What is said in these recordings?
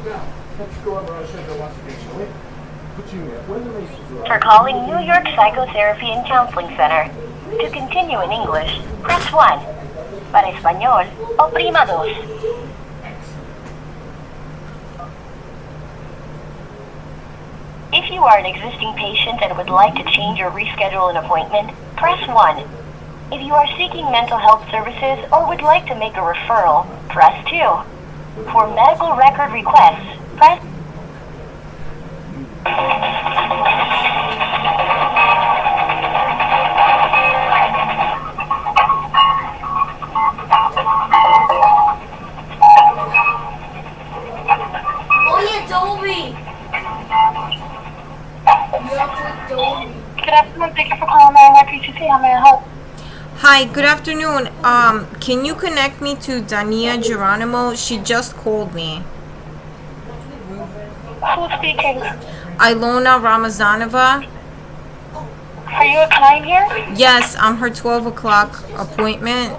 For calling New York Psychotherapy and Counseling Center. To continue in English, press 1. Para español, oprima 2. If you are an existing patient and would like to change or reschedule an appointment, press 1. If you are seeking mental health services or would like to make a referral, press 2. For medical record requests, press... Oye, Dolby! Good afternoon, thank you for calling PCC. How may I help? Hi, good afternoon. Can you connect me to Dania Geronimo? She just called me. Who's speaking? Ilona Ramazanova? Are you a client here? Yes, I'm her 12 o'clock appointment.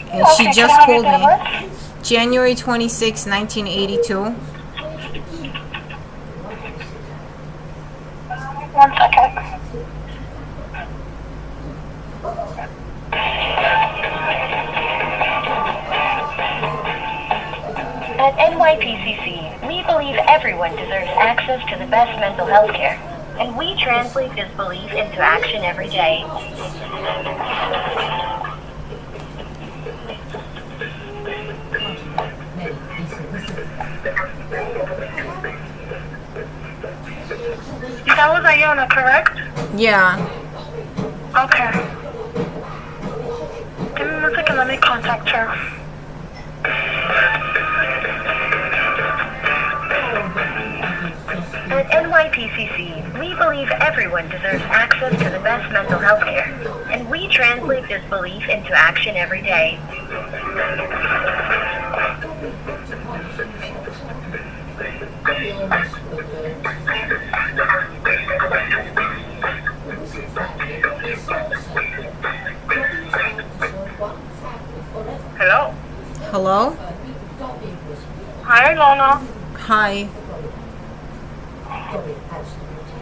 And she Okay, just can I have your called date me. of birth? January 26, 1982. 1 second. At NYPCC, we believe everyone deserves access to the best mental health care, and we translate this belief into action every day. That was Iona, correct? Yeah. Okay. Give me 1 second, let me contact her. At NYPCC, we believe everyone deserves access to the best mental health care, and we translate this belief into action every day. Hello? Hello? Hi, Lona. Hi.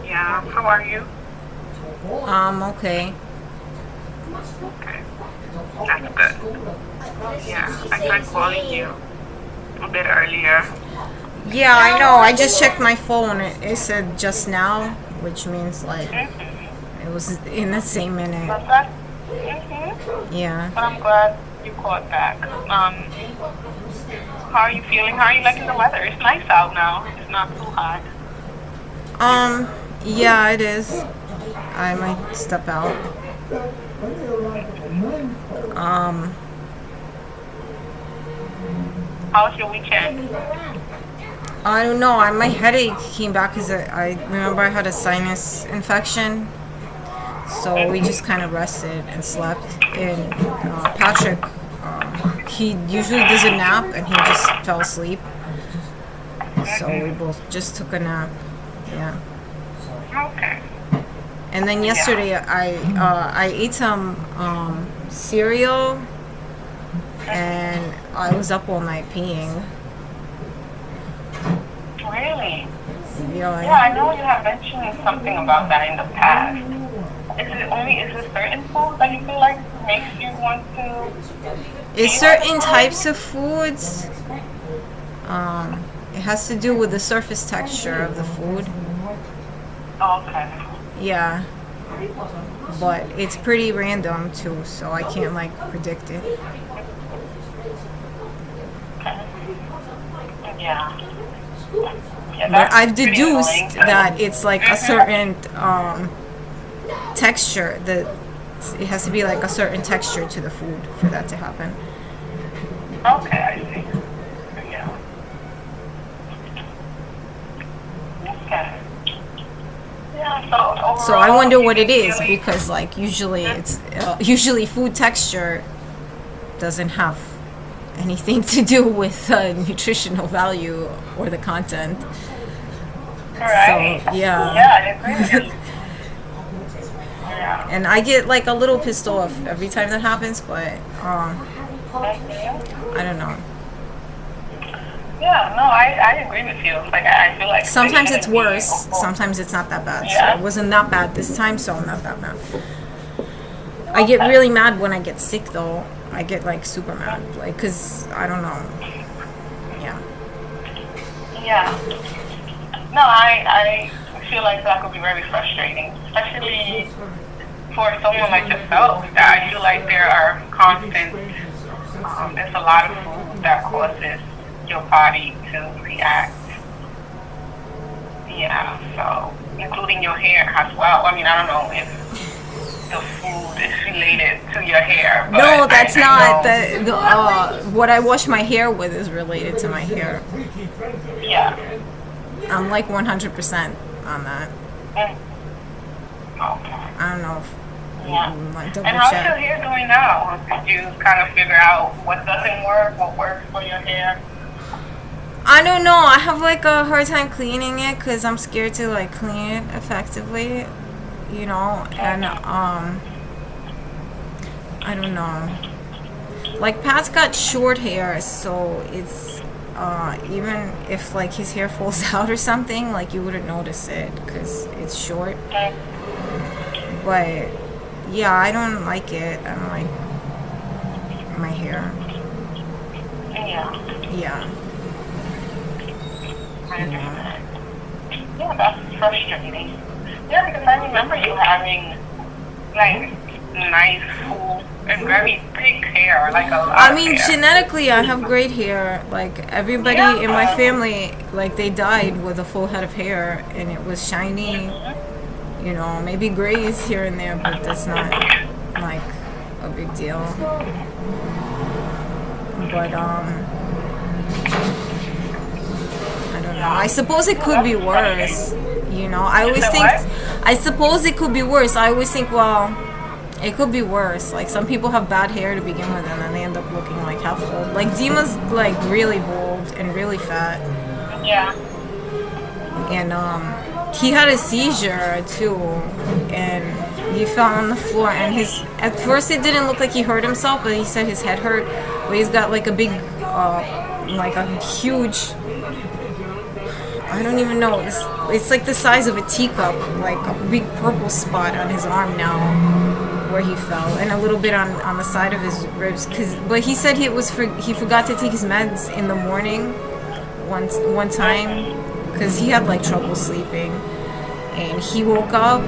Yeah, how are you? Okay. Okay, that's good. Yeah, I tried calling you a bit earlier. Yeah, I know. I just checked my phone. It said just now, which means like it was in the same minute. What's that? Mm-hmm. Yeah. But I'm glad you called back. How are you feeling? How are you liking the weather? It's nice out now. It's not too hot. Yeah, it is. I might step out. How was your weekend? I don't know. My headache came back because I remember I had a sinus infection. So we just kind of rested and slept. And Patrick, he usually does a nap and he just fell asleep. So we both just took a nap. Yeah. Okay. And then yesterday I ate some cereal and I was up all night peeing. Really? Yeah. Yeah, I know you have mentioned something about that in the past. Is it certain food that you feel like makes you want to? It's certain types of foods. It has to do with the surface texture of the food. Okay. Yeah. But it's pretty random too, so I can't like predict it. Yeah. But I've deduced that it's like a certain texture that it has to be like a certain texture to the food for that to happen. Okay, I see. Yeah. Okay. Yeah, So I wonder what it is because like usually it's usually food texture doesn't have anything to do with nutritional value or the content. Right. So yeah. Yeah, I agree with you. Yeah. And I get like a little pissed off every time that happens, but I don't know. Yeah, no, I agree with you. Like, I feel like they Sometimes it's shouldn't be worse. able- Sometimes it's not that bad. So Yeah. it wasn't that bad this time. So not that bad. I get Okay. really mad when I get sick, though. I get like super mad, like, cause I don't know. Yeah. Yeah. No, I feel like that could be very frustrating, especially for someone like yourself. That I feel like there are constant. There's a lot of food that causes your body to react. Yeah. So including your hair as well. I mean, I don't know if the food is related to your hair. But No, that's I not. know- What I wash my hair with is related to my hair. Yeah. I'm like 100% on that. Mm. Okay. I don't know if Yeah. like double And how's your check. hair doing now? Did you kind of figure out what doesn't work, what works for your hair? I don't know. I have like a hard time cleaning it because I'm scared to like clean it effectively, you know. And I don't know. Like Pat's got short hair, so it's even if like his hair falls out or something, like you wouldn't notice it because it's short. Mm. But yeah, I don't like it. I don't like my hair. Yeah. Yeah. I understand. Yeah, that's frustrating. Yeah, because I remember you having like nice, full, and very thick hair, like a lot I of mean, hair. genetically, I have great hair. Like everybody in my Yeah. family, like they died with a full head of hair, and it was shiny. You know, maybe grays here and there, but that's not like a big deal. But I don't know. I suppose it could be worse. You know, I always The think. what? I suppose it could be worse. I always think, well, it could be worse. Like some people have bad hair to begin with, and then they end up looking like half old. Like Dima's like really bald and really fat, Yeah. and he had a seizure too, and he fell on the floor. And his at first it didn't look like he hurt himself, but he said his head hurt. But he's got like a big, like a huge. I don't even know. It's like the size of a teacup, like a big purple spot on his arm now, where he fell, and a little bit on the side of his ribs. But he said he forgot to take his meds in the morning, one time, because he had like trouble sleeping, and he woke up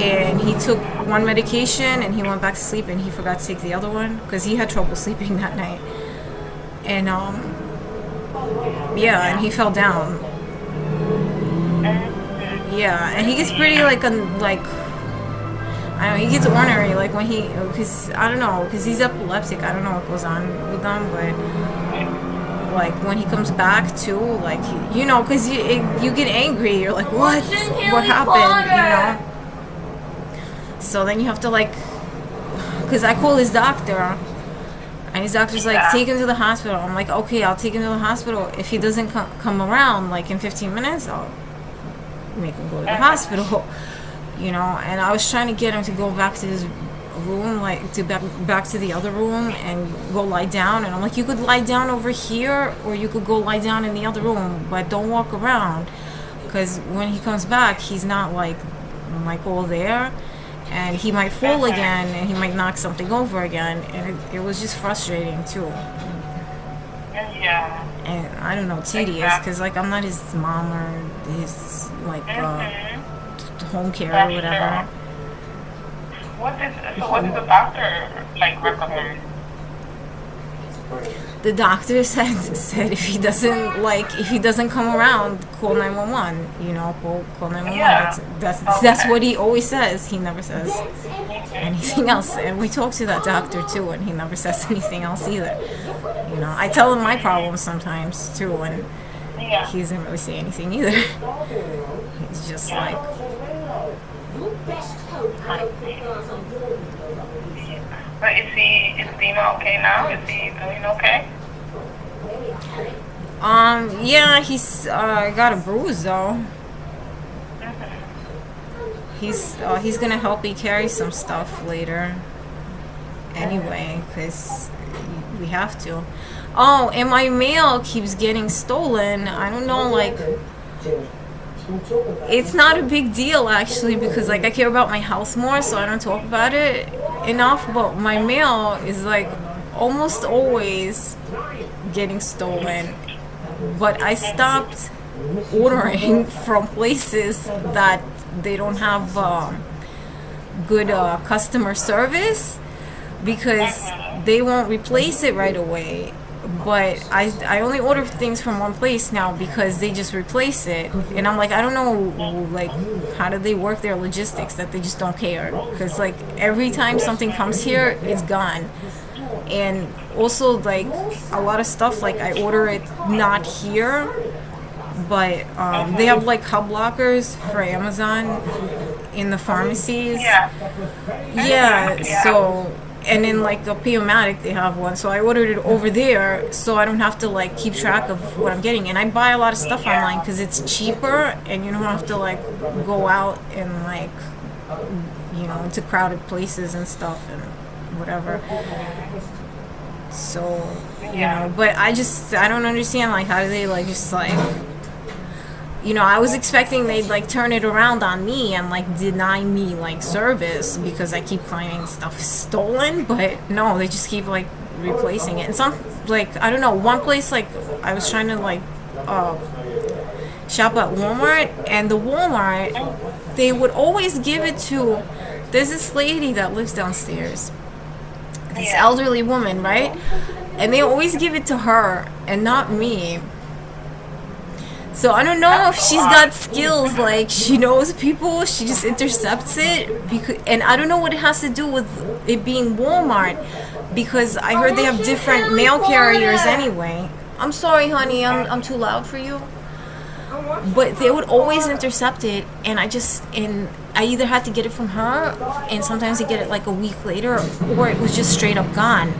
and he took one medication and he went back to sleep and he forgot to take the other one because he had trouble sleeping that night, and yeah, and he fell down. Yeah, and he gets pretty like I don't know, he gets ornery like when because I don't know, because he's epileptic. I don't know what goes on with them, but like when he comes back too, like you know, because you get angry. You're like, what happened? You know. So then you have to like, because I call his doctor, and his doctor's like, take him to the hospital. I'm like, okay, I'll take him to the hospital. If he doesn't come around like in 15 minutes, I'll make him go to the hospital, you know. And I was trying to get him to go back to his room, like to back to the other room and go lie down. And I'm like, you could lie down over here, or you could go lie down in the other room, but don't walk around, because when he comes back, he's not like all there, and he might fall again, and he might knock something over again, and it was just frustrating too. Yeah. And I don't know, tedious, because like I'm not his mom or his like home care or whatever. What did the doctor like recommend? The doctor said if he doesn't come around, call 911. You know, call 911. Yeah. That's what he always says. He never says anything else. And we talk to that doctor too, and he never says anything else either. You know, I tell him my problems sometimes too, and he doesn't really say anything either. He's just like. But is Dima okay now? Is he doing okay? Yeah, he's got a bruise though. He's gonna help me carry some stuff later. Anyway, because we have to. Oh, and my mail keeps getting stolen. I don't know, like, it's not a big deal actually, because like I care about my health more, so I don't talk about it enough. But my mail is like almost always getting stolen. But I stopped ordering from places that they don't have good customer service, because they won't replace it right away. But I only order things from one place now because they just replace it, and I'm like, I don't know, like, how do they work their logistics that they just don't care? Because like every time something comes here, it's gone. And also like a lot of stuff, like I order it not here, but they have like hub lockers for Amazon in the pharmacies. Yeah, so, and in like a Piomatic they have one, so I ordered it over there so I don't have to like keep track of what I'm getting. And I buy a lot of stuff online because it's cheaper and you don't have to like go out and like, you know, into crowded places and stuff and whatever. So, you know, but I don't understand, like, how do they like just like, you know, I was expecting they'd like turn it around on me and like deny me like service because I keep finding stuff stolen, but no, they just keep like replacing it. And some, like, I don't know, one place, like I was trying to like shop at Walmart, and the Walmart, they would always give it to, there's this lady that lives downstairs, this elderly woman, right? And they always give it to her and not me. So I don't know if she's got skills, like she knows people, she just intercepts it, because, and I don't know what it has to do with it being Walmart, because I heard they have different mail carriers anyway. I'm sorry, honey, I'm too loud for you. But they would always intercept it, and I either had to get it from her, and sometimes I get it like a week later, or it was just straight up gone.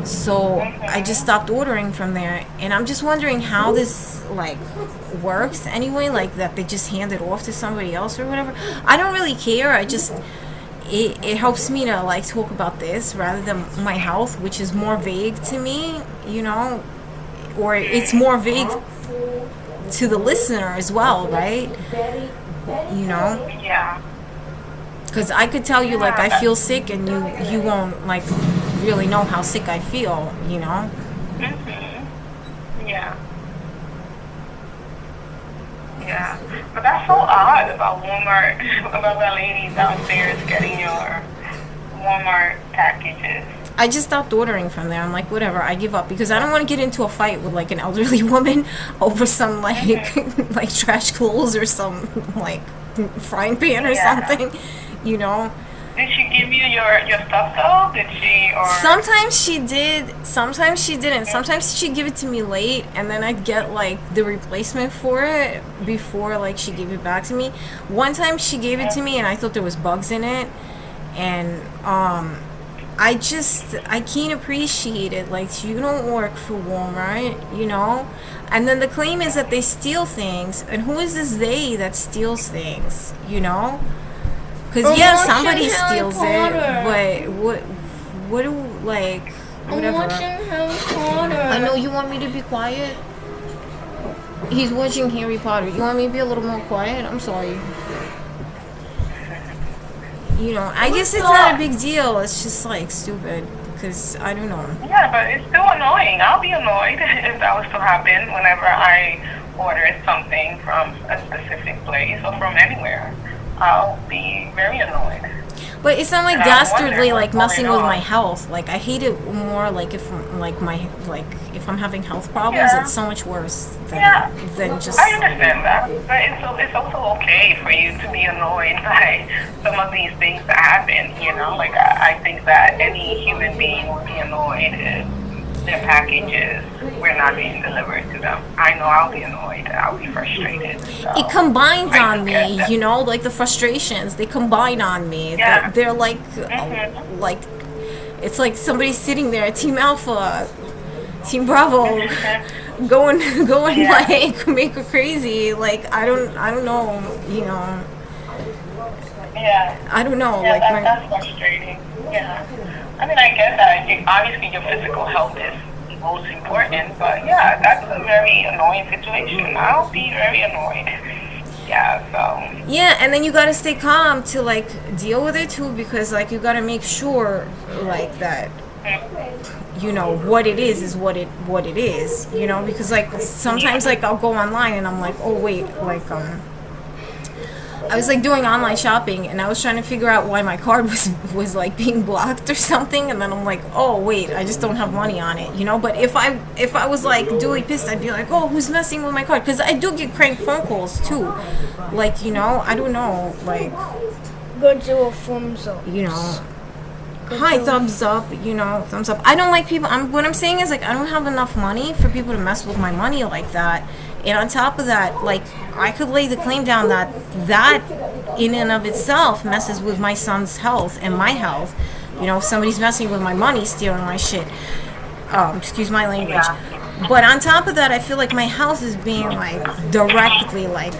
So I just stopped ordering from there, and I'm just wondering how this like works anyway, like that they just hand it off to somebody else or whatever. I don't really care. I just it helps me to like talk about this rather than my health, which is more vague to me, you know, or it's more vague to the listener as well, right? You know? Yeah. Because I could tell you like I feel sick, and you won't like really know how sick I feel, you know? Yeah. Yeah. But that's so odd about Walmart, about that lady downstairs getting your Walmart packages. I just stopped ordering from there. I'm like, whatever, I give up, because I don't want to get into a fight with like an elderly woman over some like like trash clothes or some like frying pan or something, you know. Did she give you your stuff though? Did she? Or sometimes she did, sometimes she didn't. Sometimes she'd give it to me late, and then I'd get like the replacement for it before like she gave it back to me. One time she gave it to me and I thought there was bugs in it, and I can't appreciate it. Like, you don't work for Walmart, you know? And then the claim is that they steal things. And who is this they that steals things, you know? Because, yeah, somebody steals it, but what do, like, whatever. I'm watching Harry Potter. I know you want me to be quiet. He's watching Harry Potter. You want me to be a little more quiet? I'm sorry. You know, I guess it's not a big deal. It's just like stupid, because I don't know. Yeah, but it's still annoying. I'll be annoyed if that was to happen whenever I order something from a specific place or from anywhere. I'll be very annoyed. But it's not like And dastardly, wonder like what's messing going with my on. health. Like, I hate it more like if if I'm having health problems, Yeah. it's so much worse Yeah. than just. I understand that, but it's also okay for you to be annoyed by some of these things that happen, you know? Like, I think that any human being would be annoyed if their packages were not being delivered to them. I know I'll be annoyed. I'll be frustrated. So It combines I on get me, that. you know, like the frustrations, they combine on me. Yeah. They're like, like, it's like somebody sitting there, Team Alpha, Team Bravo, going Yeah. like make her crazy. Like, I don't know, you know. Yeah. I don't know, Yeah, like that's frustrating. Yeah. I mean, I get that. Obviously, your physical health is most important. But yeah, that's a very annoying situation. I'll be very annoyed. Yeah, so. Yeah, and then you gotta stay calm to like deal with it too, because like you gotta make sure like that you know what it is what it is, you know, because like sometimes like I'll go online and I'm like, oh wait, like I was like doing online shopping and I was trying to figure out why my card was like being blocked or something, and then I'm like, oh wait, I just don't have money on it, you know. But if I was like duly pissed, I'd be like, oh, who's messing with my card? Because I do get crank phone calls too, like, you know, I don't know, like, Go to a thumbs up. you know, hi, thumbs up, you know, thumbs up. I don't like people. What I'm saying is like I don't have enough money for people to mess with my money like that. And on top of that, like, I could lay the claim down that in and of itself messes with my son's health and my health. You know, if somebody's messing with my money, stealing my shit. Excuse my language. Yeah. But on top of that, I feel like my health is being like directly like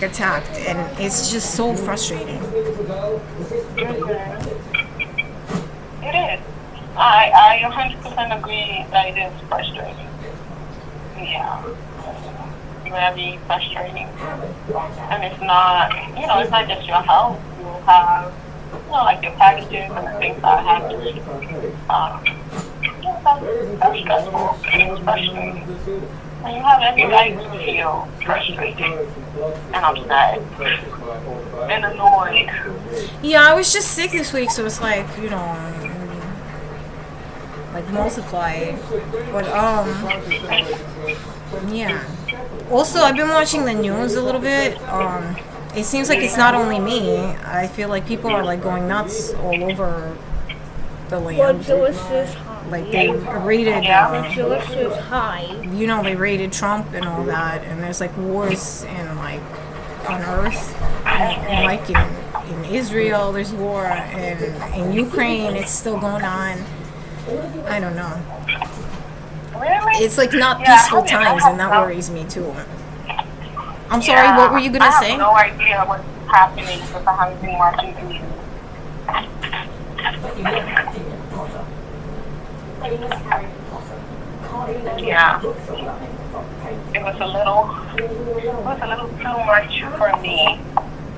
attacked, and it's just so frustrating. It is. I 100% agree that it is frustrating. Yeah. Very frustrating. And it's not, you know, it's not just your health. You have, you know, like your packages and the things that have to be, that's stressful. It's frustrating. And you have every right to feel frustrated and upset and annoyed. Yeah, I was just sick this week, so it's like, you know, like multiplied. But yeah. Also, I've been watching the news a little bit. It seems like it's not only me. I feel like people are like going nuts all over the land. Godzilla's high. Like they raided, Godzilla's high. you know, they raided Trump and all that, and there's like wars in like on Earth, and, like in Israel, there's war, and in Ukraine, it's still going on. I don't know. Really? It's like not Yeah, peaceful I mean, I times, have and that no- worries me too. I'm sorry, what were you gonna I say? have no idea what's happening because I haven't been watching the news. Yeah. It was a little too much for me.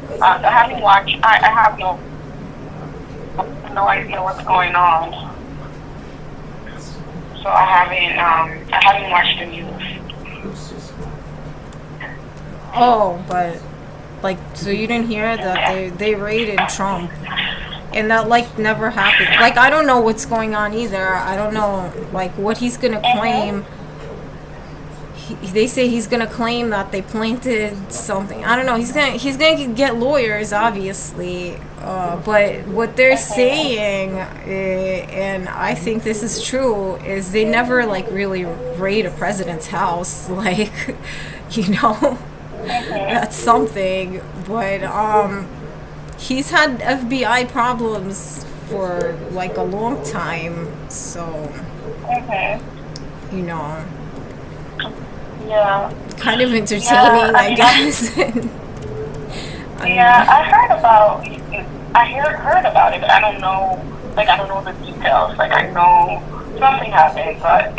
So having watched, I have no idea what's going on. So I haven't watched the news. Oh, but like, so you didn't hear that they raided Trump, and that like never happened. Like, I don't know what's going on either. I don't know like what he's gonna claim. They say he's gonna claim that they planted something. I don't know. He's gonna get lawyers, obviously. But what they're saying, and I think this is true, is they never like really raid a president's house. Like, you know, that's something. But he's had FBI problems for like a long time. So, you know. Yeah. Kind of entertaining, Yeah, I I mean, guess. Yeah, I heard about it, but I don't know the details. Like, I know something happened, but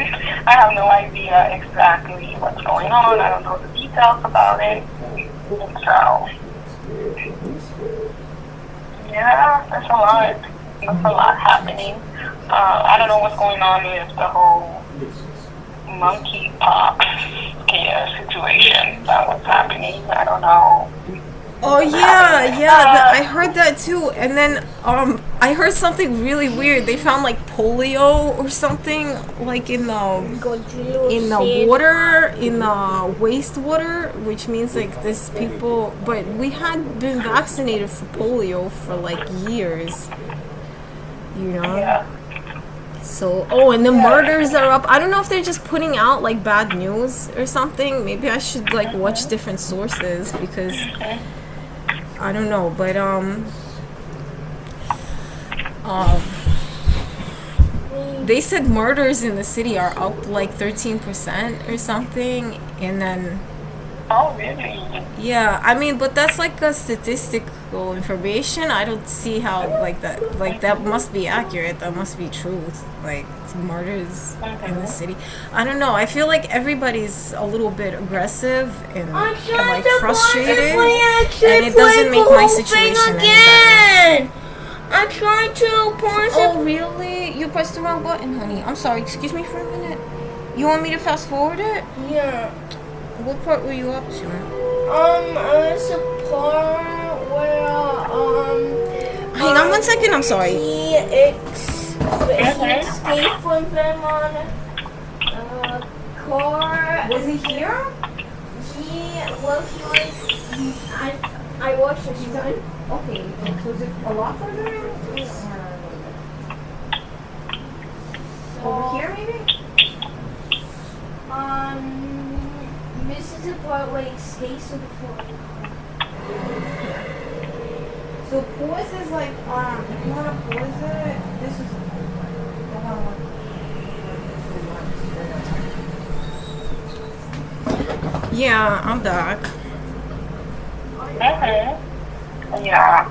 I have no idea exactly what's going on. I don't know the details about it. So, yeah, there's a lot happening. I don't know what's going on with the whole monkeypox situation. That was happening. I don't know. Oh yeah, I heard that too. And then I heard something really weird. They found like polio or something like in the water, in the wastewater, which means like this people. But we had been vaccinated for polio for like years, you know. Yeah. So, and the murders are up. I don't know if they're just putting out like bad news or something. Maybe I should like watch different sources because I don't know. But they said murders in the city are up like 13% or something, and then Oh, really? Yeah, I mean, but that's like a statistical information. I don't see how like that must be accurate. That must be truth. Like murders in the city. I don't know. I feel like everybody's a little bit aggressive and like frustrated, and it doesn't make my situation any better. I'm trying to pause it. Oh, really? You pressed the wrong button, honey. I'm sorry. Excuse me for a minute. You want me to fast forward it? Yeah. What part were you up to? It's a part where, Hang on 1 second. I'm sorry. he escaped from them on a car. Was he here? I watched this one. Okay. So is it a lot further? Over here, maybe? This is the part where he escapes from the phone. So pause is like, if you want to pause it, this is. Yeah, I'm back. Yeah.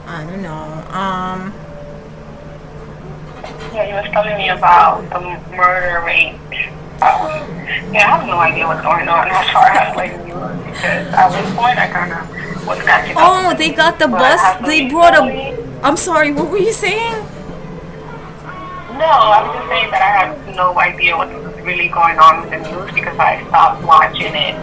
I don't know. Yeah, he was telling me about the murder rate. Yeah, I have no idea what's going on as far as like news, because at one point I kind of was catching up. Oh, they got the But bus. I They believe brought slowly- a. I'm sorry. What were you saying? No, I was just saying that I have no idea what's really going on with the news because I stopped watching it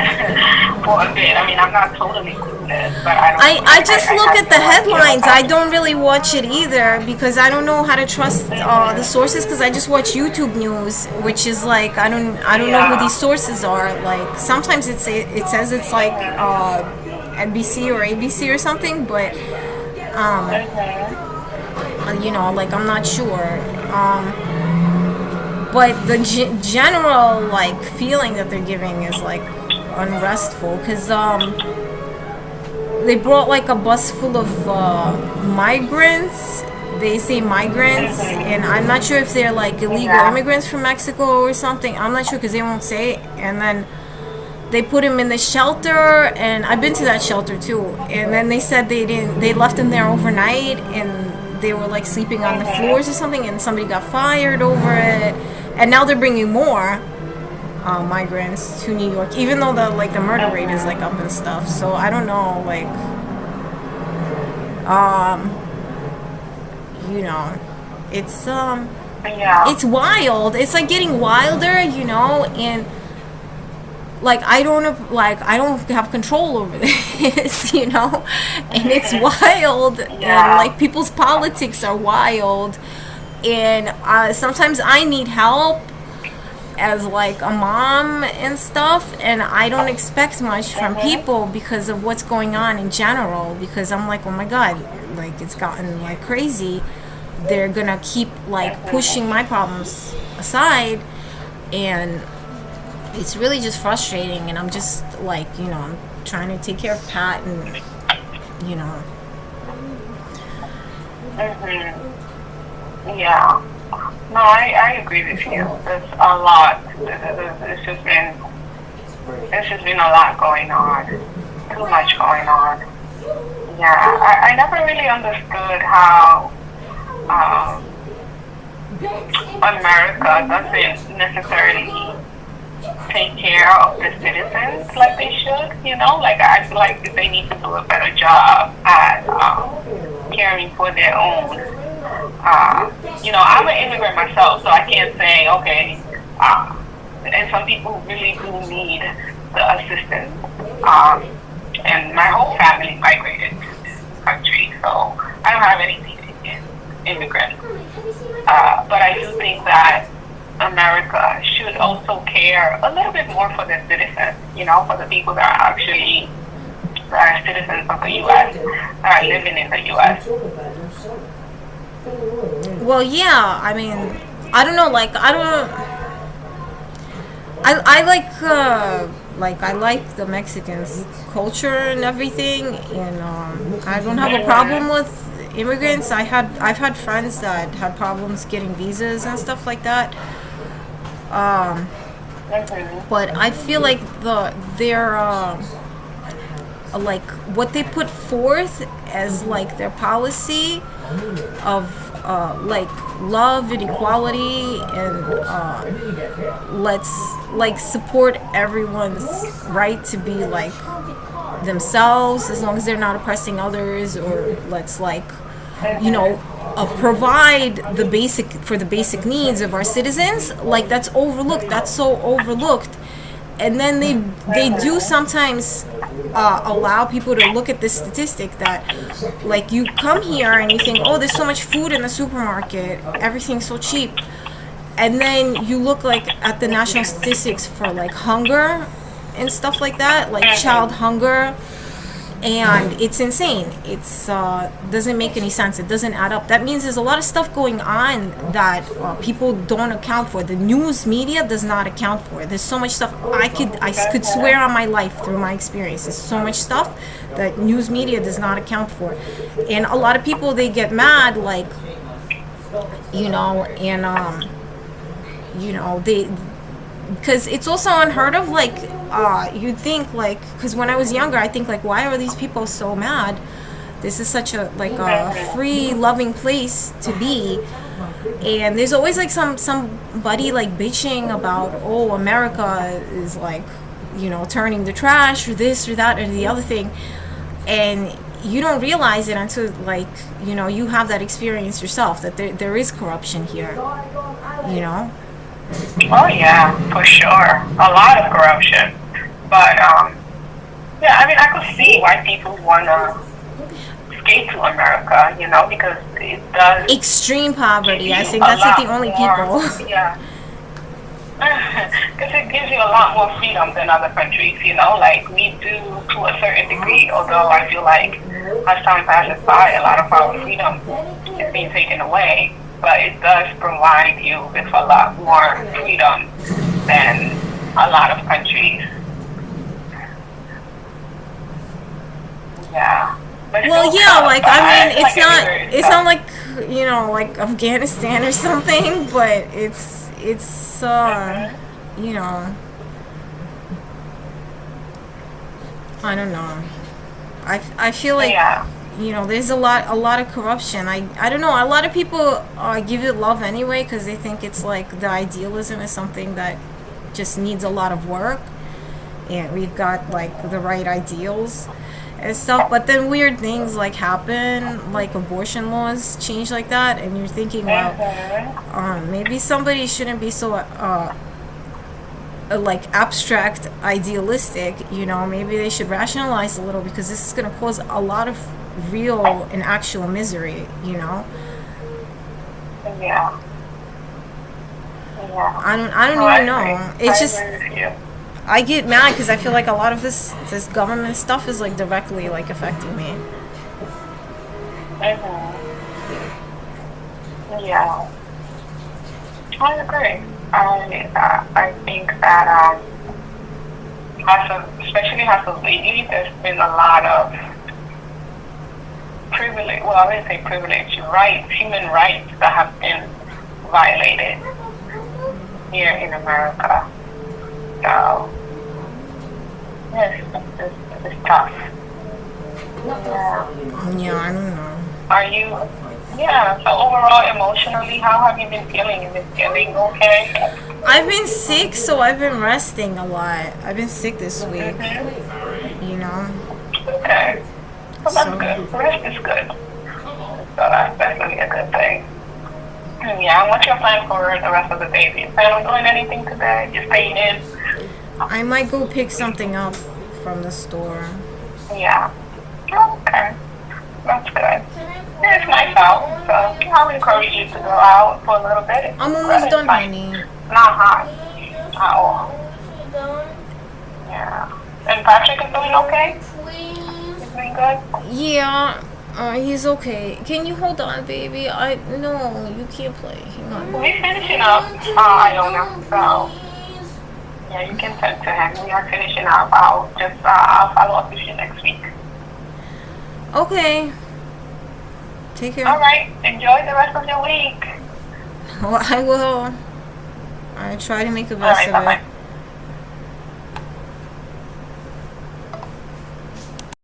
for a bit. I mean, I'm not totally clueless, but I don't. I just look have at the no idea headlines. what's I don't really watch it either because I don't know how to trust the sources because I just watch YouTube news, which is like I don't know who these sources are. Like sometimes it says it's like NBC or ABC or something, but you know, like I'm not sure. But the general like feeling that they're giving is like unrestful because they brought like a bus full of migrants. They say migrants, and I'm not sure if they're like illegal immigrants from Mexico or something. I'm not sure because they won't say it. And then they put him in the shelter, and I've been to that shelter too. And then they said they left him there overnight, and they were like sleeping on the floors or something, and somebody got fired over it. And now they're bringing more migrants to New York, even though the murder rate is like up and stuff. So I don't know, like, you know, it's it's wild. It's like getting wilder, you know, and like I don't have control over this, you know, and it's wild, and like people's politics are wild, and sometimes I need help as like a mom and stuff, and I don't expect much from people because of what's going on in general, because I'm like, oh my god, like it's gotten like crazy. They're gonna keep like pushing my problems aside, and it's really just frustrating, and I'm just like, you know, I'm trying to take care of Pat, and you know. Yeah. No, I agree with you. There's a lot. It's just been a lot going on. Too much going on. Yeah. I never really understood how America doesn't necessarily take care of the citizens like they should, you know? Like, I feel like they need to do a better job at caring for their own. You know, I'm an immigrant myself, so I can't say, okay, and some people really do need the assistance. And my whole family migrated to this country, so I don't have anything against immigrants. But I do think that America should also care a little bit more for their citizens, you know, for the people that are actually citizens of the U.S., that are living in the U.S. Well, yeah, I mean, I don't know, like, I like the Mexicans' culture and everything, and I don't have a problem with immigrants. I've had friends that had problems getting visas and stuff like that. But I feel like their like what they put forth as like their policy of like love and equality and let's like support everyone's right to be like themselves as long as they're not oppressing others, or let's like provide the basic needs of our citizens. Like that's overlooked. That's so overlooked. And then they do sometimes allow people to look at this statistic that like you come here and you think, oh, there's so much food in the supermarket, everything's so cheap, and then you look like at the national statistics for like hunger and stuff like that, like child hunger, and it's insane. It's doesn't make any sense. It doesn't add up. That means there's a lot of stuff going on that people don't account for. The news media does not account for. There's so much stuff. I could swear on my life through my experience. There's so much stuff that news media does not account for, and a lot of people, they get mad, like they, because it's also unheard of. Like you'd think, like, because when I was younger, I think like, why are these people so mad? This is such a like a free, loving place to be, and there's always like somebody like bitching about, oh, America is like, turning the trash or this or that or the other thing, and you don't realize it until like you have that experience yourself, that there is corruption here. Oh yeah, for sure. A lot of corruption. But yeah, I mean, I could see why people wanna escape to America, because it does extreme poverty. I think that's like the only people. Yeah. Because it gives you a lot more freedom than other countries, like we do to a certain degree, although I feel like as time passes by, a lot of our freedom is being taken away. But it does provide you with a lot more freedom than a lot of countries. Yeah. Well, yeah, like, I mean, it's not like, like Afghanistan or something, but it's I don't know. I feel like, there's a lot of corruption. I don't know. A lot of people give it love anyway because they think it's like the idealism is something that just needs a lot of work, and we've got like the right ideals and stuff. But then weird things like happen, like abortion laws change like that, and you're thinking, well, maybe somebody shouldn't be so like abstract idealistic. Maybe they should rationalize a little, because this is going to cause a lot of real and actual misery. Yeah. I don't even know. It's just I get mad because I feel like a lot of this government stuff is like directly like affecting me. Yeah, I agree. I think that especially as of lately, there's been a lot of privilege. Well, I wouldn't say privilege, rights, human rights that have been violated here in America. So, yes, it's tough. Yeah, I don't know. Are you? Yeah. So overall, emotionally, how have you been feeling? You been feeling okay? I've been sick, so I've been resting a lot. I've been sick this week. Okay. Well, that's good. Rest is good. So that's definitely a good thing. Yeah. And what's your plan for the rest of the day? Do you plan on doing anything today? Just staying in? I might go pick something up from the store. Yeah. Okay. That's good. It's nice out, so I'll encourage you to go out for a little bit. I'm almost done, honey. Not hot at all. Yeah. And Patrick is doing okay? He's doing good? Yeah, he's okay. Can you hold on, baby? No, you can't play. Hang on. We're finishing up, Iona, so yeah, you can send to him. We are finishing up. I'll follow up with you next week. Okay. Take care. All right. Enjoy the rest of your week. Well, I will. I try to make the All best right. of Bye it. bye.